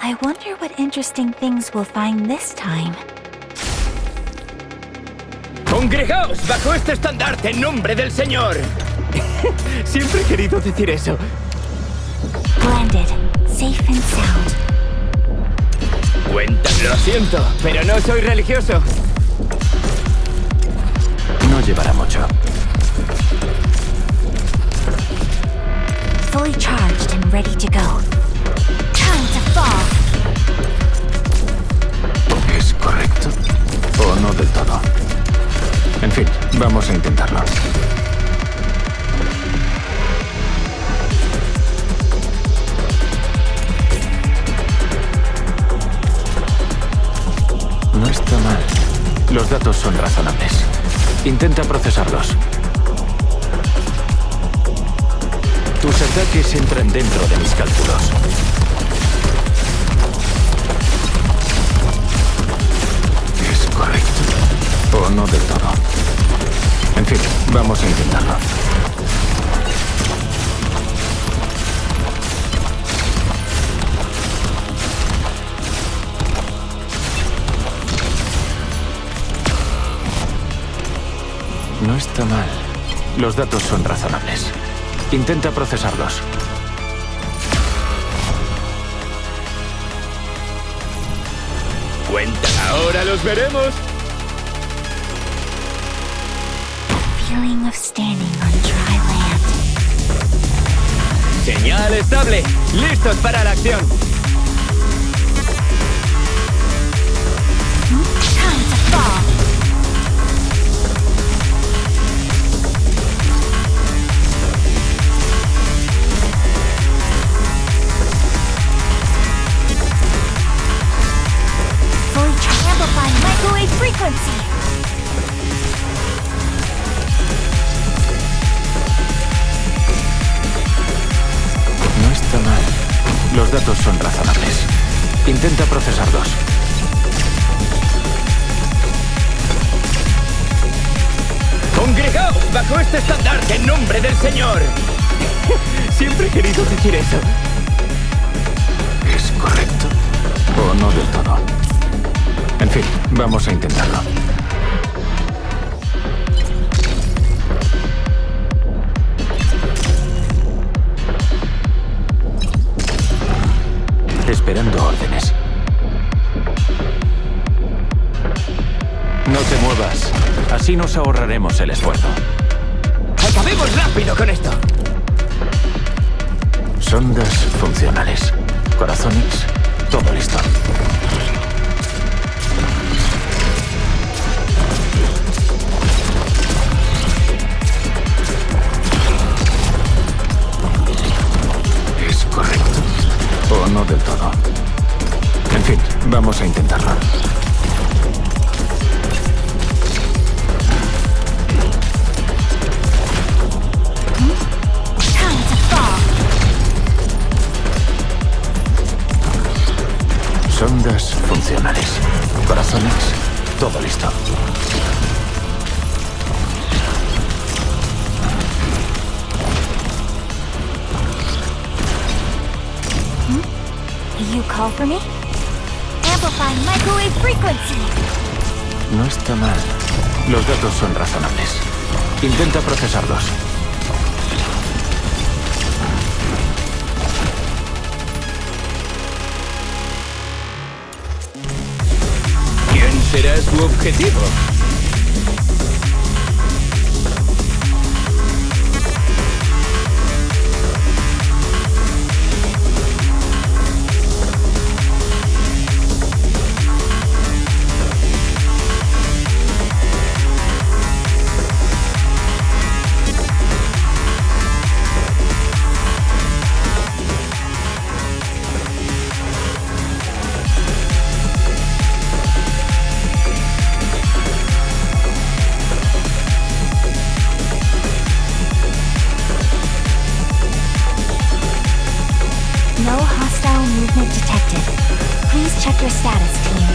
I wonder what interesting things we'll find this time. ¡Congregaos bajo este estandarte en nombre del Señor! Siempre he querido decir eso. Blended, safe and sound. Lo siento, pero no soy religioso. No llevará mucho. Fully charged and ready to go. Time to fall. ¿Es correcto? ¿O no del todo? En fin, vamos a intentarlo. No está mal. Los datos son razonables. Intenta procesarlos. Tus ataques entran dentro de mis cálculos. ¿Es correcto? ¿O no del todo? En fin, vamos a intentarlo. No está mal. Los datos son razonables. Intenta procesarlos. Ahora los veremos. Feeling of standing on dry land. Señal estable. Listos para la acción. Time to fall. Amplifying microwave frequency. No está mal. Los datos son razonables. Intenta procesarlos. ¡Congregaos bajo este estandarte en nombre del Señor! Siempre he querido decir eso. ¿Es correcto? ¿O no del todo? En fin, vamos a intentarlo. Esperando órdenes. No te muevas. Así nos ahorraremos el esfuerzo. ¡Acabemos rápido con esto! Sondas funcionales. Corazonix, todo listo. ¿Es correcto? ¿O no del todo? En fin, vamos a intentarlo. Sondas funcionales. Corazonix, todo listo. You call for me? Amplifying microwave frequency. No está mal. Los datos son razonables. Intenta procesarlos. ¿Quién será su objetivo? No hostile movement detected. Please check your status, team.